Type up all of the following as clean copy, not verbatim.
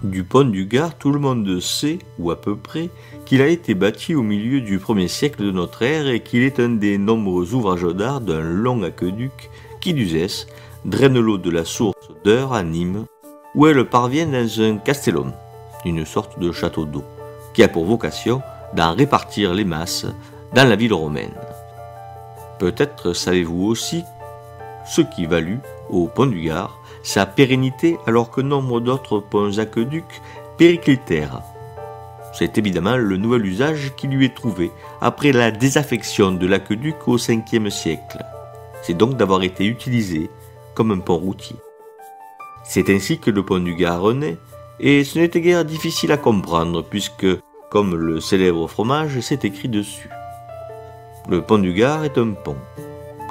Du pont du Gard, tout le monde sait, ou à peu près, qu'il a été bâti au milieu du 1er siècle de notre ère et qu'il est un des nombreux ouvrages d'art d'un long aqueduc qui, d'Uzès, draine l'eau de la source d'Eure à Nîmes, où elle parvient dans un castellum, une sorte de château d'eau, qui a pour vocation d'en répartir les masses dans la ville romaine. Peut-être savez-vous aussi ce qui valut au pont du Gard sa pérennité alors que nombre d'autres ponts aqueducs périclitèrent. C'est évidemment le nouvel usage qui lui est trouvé après la désaffection de l'aqueduc au 5e siècle. C'est donc d'avoir été utilisé comme un pont routier. C'est ainsi que le pont du Gard renaît, et ce n'était guère difficile à comprendre puisque, comme le célèbre fromage, c'est écrit dessus. Le pont du Gard est un pont.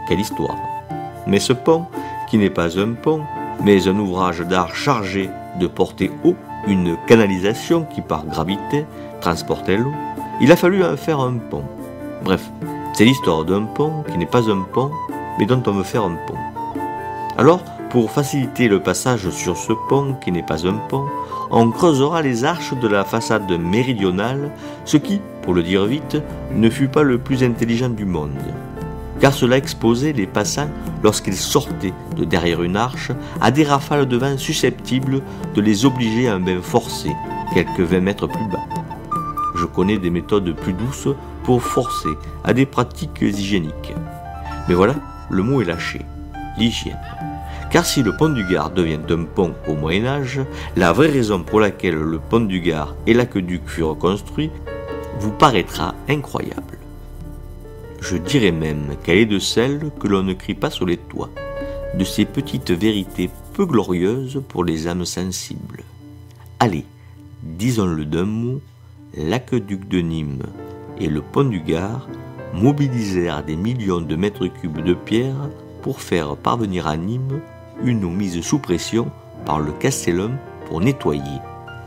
Quelle histoire! Mais ce pont, qui n'est pas un pont, mais un ouvrage d'art chargé de porter haut une canalisation qui, par gravité, transportait l'eau, il a fallu en faire un pont. Bref, c'est l'histoire d'un pont qui n'est pas un pont, mais dont on veut faire un pont. Alors, pour faciliter le passage sur ce pont qui n'est pas un pont, on creusera les arches de la façade méridionale, ce qui, pour le dire vite, ne fut pas le plus intelligent du monde. Car cela exposait les passants, lorsqu'ils sortaient de derrière une arche, à des rafales de vent susceptibles de les obliger à un bain forcé, quelques 20 mètres plus bas. Je connais des méthodes plus douces pour forcer à des pratiques hygiéniques. Mais voilà, le mot est lâché, l'hygiène. Car si le pont du Gard devient un pont au Moyen-Âge, la vraie raison pour laquelle le pont du Gard et l'aqueduc furent construits vous paraîtra incroyable. Je dirais même qu'elle est de celles que l'on ne crie pas sur les toits, de ces petites vérités peu glorieuses pour les âmes sensibles. Allez, disons-le d'un mot, l'aqueduc de Nîmes et le pont du Gard mobilisèrent des millions de mètres cubes de pierre pour faire parvenir à Nîmes une eau mise sous pression par le castellum pour nettoyer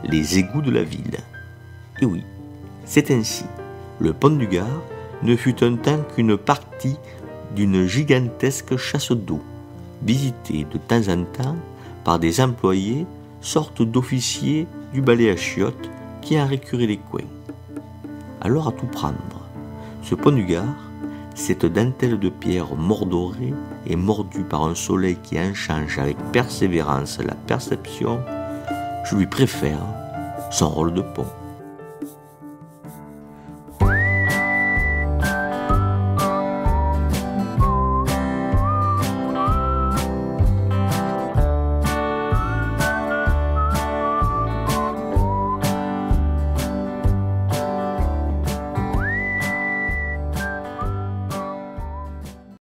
les égouts de la ville. Et oui, c'est ainsi. Le pont du Gard ne fut un temps qu'une partie d'une gigantesque chasse d'eau, visitée de temps en temps par des employés, sortes d'officiers du balai à chiottes qui en récuraient les coins. Alors à tout prendre, ce pont du Gard, cette dentelle de pierre mordorée et mordue par un soleil qui en change avec persévérance la perception, je lui préfère son rôle de pont.